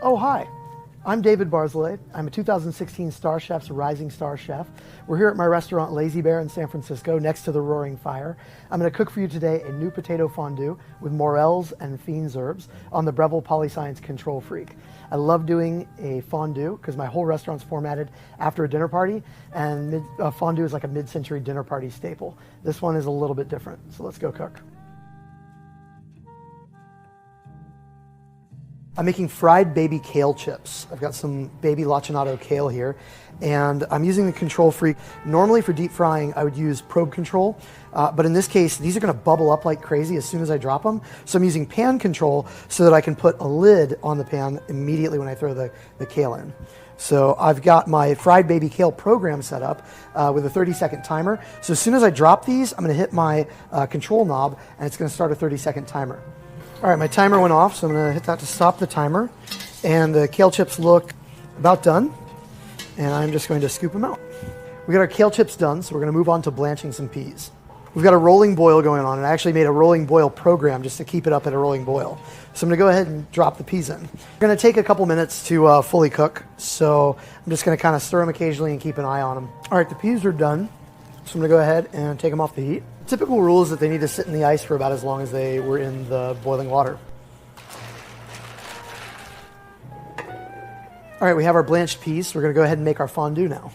Oh, hi. I'm David Barzilay. I'm a 2016 Star Chef's Rising Star Chef. We're here at my restaurant Lazy Bear in San Francisco next to the Roaring Fire. I'm going to cook for you today a new potato fondue with morels and fiends herbs on the Breville PolyScience Control Freak. I love doing a fondue because my whole restaurant's formatted after a dinner party, and fondue is like a mid-century dinner party staple. This one is a little bit different, so let's go cook. I'm making fried baby kale chips. I've got some baby lacinato kale here, and I'm using the Control Freak. Normally for deep frying, I would use probe control, but in this case, these are gonna bubble up like crazy as soon as I drop them. So I'm using pan control so that I can put a lid on the pan immediately when I throw the kale in. So I've got my fried baby kale program set up with a 30-second timer. So as soon as I drop these, I'm gonna hit my control knob, and it's gonna start a 30-second timer. All right, my timer went off, so I'm gonna hit that to stop the timer. And the kale chips look about done, and I'm just going to scoop them out. We got our kale chips done, so we're gonna move on to blanching some peas. We've got a rolling boil going on, and I actually made a rolling boil program just to keep it up at a rolling boil. So I'm gonna go ahead and drop the peas in. We're gonna take a couple minutes to fully cook, so I'm just gonna kind of stir them occasionally and keep an eye on them. All right, the peas are done, so I'm gonna go ahead and take them off the heat. The typical rule is that they need to sit in the ice for about as long as they were in the boiling water. All right, we have our blanched peas, so we're gonna go ahead and make our fondue now.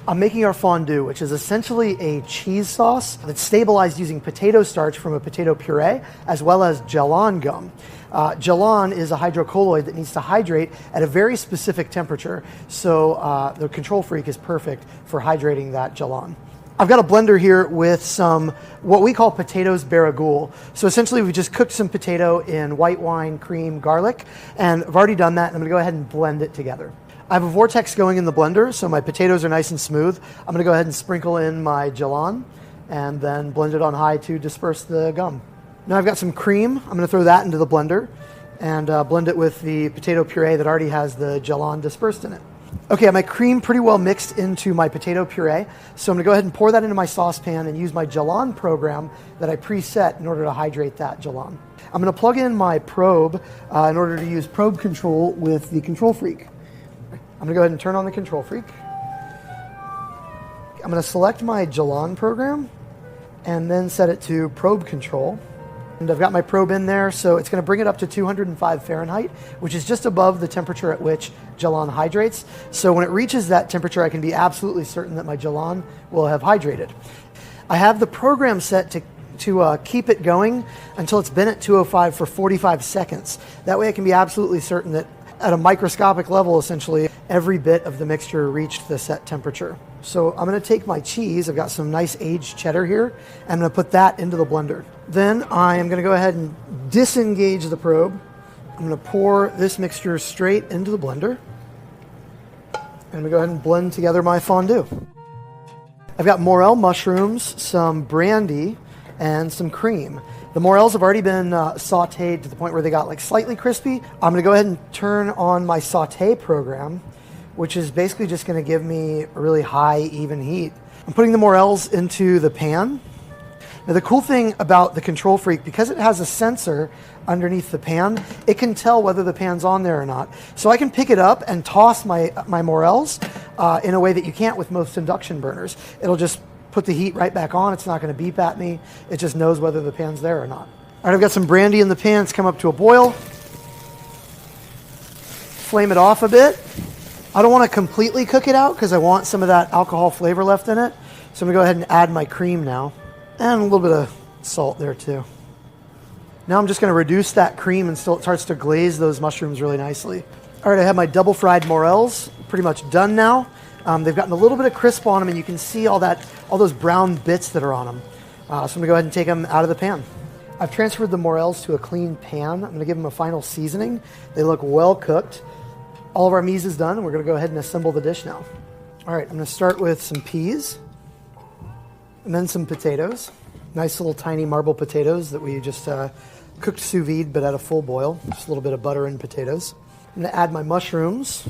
I'm making our fondue, which is essentially a cheese sauce that's stabilized using potato starch from a potato puree, as well as Gellan gum. Gellan is a hydrocolloid that needs to hydrate at a very specific temperature, so the Control Freak is perfect for hydrating that Gellan. I've got a blender here with some, what we call potatoes barragoule. So essentially we just cooked some potato in white wine, cream, garlic, and I've already done that, and I'm gonna go ahead and blend it together. I have a vortex going in the blender, so my potatoes are nice and smooth. I'm gonna go ahead and sprinkle in my Gellan, and then blend it on high to disperse the gum. Now I've got some cream. I'm gonna throw that into the blender, and blend it with the potato puree that already has the Gellan dispersed in it. Okay, I have my cream pretty well mixed into my potato puree, so I'm gonna go ahead and pour that into my saucepan and use my Gellan program that I preset in order to hydrate that Gellan. I'm gonna plug in my probe in order to use probe control with the Control Freak. I'm gonna go ahead and turn on the Control Freak. I'm gonna select my Gellan program and then set it to probe control. And I've got my probe in there, so it's going to bring it up to 205 Fahrenheit, which is just above the temperature at which Gellan hydrates. So when it reaches that temperature, I can be absolutely certain that my Gellan will have hydrated. I have the program set to keep it going until it's been at 205 for 45 seconds. That way I can be absolutely certain that at a microscopic level, essentially, every bit of the mixture reached the set temperature. So I'm gonna take my cheese, I've got some nice aged cheddar here, and I'm gonna put that into the blender. Then I am gonna go ahead and disengage the probe. I'm gonna pour this mixture straight into the blender. And I'm gonna go ahead and blend together my fondue. I've got morel mushrooms, some brandy, and some cream. The morels have already been sauteed to the point where they got like slightly crispy. I'm gonna go ahead and turn on my saute program, which is basically just gonna give me a really high, even heat. I'm putting the morels into the pan. Now the cool thing about the Control Freak, because it has a sensor underneath the pan, it can tell whether the pan's on there or not. So I can pick it up and toss my morels in a way that you can't with most induction burners. It'll just put the heat right back on. It's not gonna beep at me. It just knows whether the pan's there or not. All right, I've got some brandy in the pan. It's come up to a boil. Flame it off a bit. I don't want to completely cook it out because I want some of that alcohol flavor left in it. So I'm gonna go ahead and add my cream now. And a little bit of salt there too. Now I'm just gonna reduce that cream until it starts to glaze those mushrooms really nicely. All right, I have my double fried morels pretty much done now. They've gotten a little bit of crisp on them, and you can see all those brown bits that are on them. So I'm gonna go ahead and take them out of the pan. I've transferred the morels to a clean pan. I'm gonna give them a final seasoning. They look well cooked. All of our mise is done, and we're gonna go ahead and assemble the dish now. All right, I'm gonna start with some peas, and then some potatoes. Nice little tiny marble potatoes that we just cooked sous vide, but at a full boil. Just a little bit of butter and potatoes. I'm gonna add my mushrooms.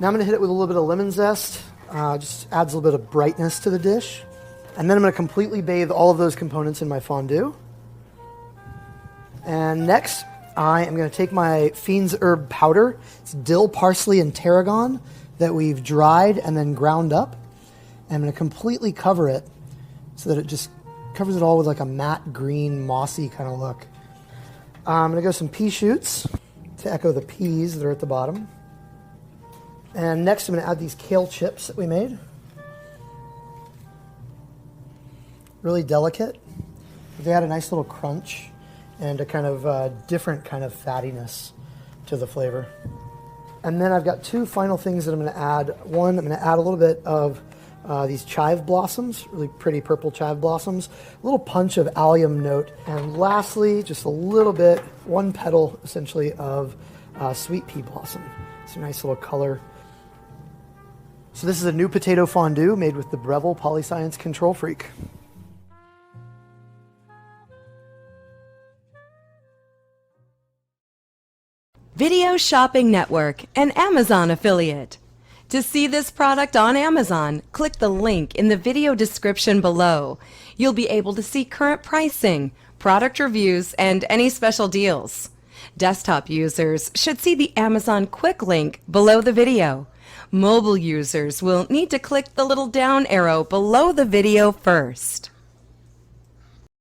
Now I'm gonna hit it with a little bit of lemon zest. Just adds a little bit of brightness to the dish. And then I'm gonna completely bathe all of those components in my fondue. And next, I am going to take my Fiend's Herb powder. It's dill, parsley, and tarragon that we've dried and then ground up. And I'm going to completely cover it so that it just covers it all with like a matte green, mossy kind of look. I'm going to go some pea shoots to echo the peas that are at the bottom. And next I'm going to add these kale chips that we made. Really delicate. They add a nice little crunch and a kind of different kind of fattiness to the flavor. And then I've got two final things that I'm going to add. One, I'm going to add a little bit of these chive blossoms, really pretty purple chive blossoms, a little punch of allium note, and lastly, just a little bit, one petal essentially of sweet pea blossom. It's a nice little color. So this is a new potato fondue made with the Breville PolyScience Control Freak. Video Shopping Network, an Amazon affiliate. To see this product on Amazon, click the link in the video description below. You'll be able to see current pricing, product reviews, and any special deals. Desktop users should see the Amazon quick link below the video. Mobile users will need to click the little down arrow below the video first.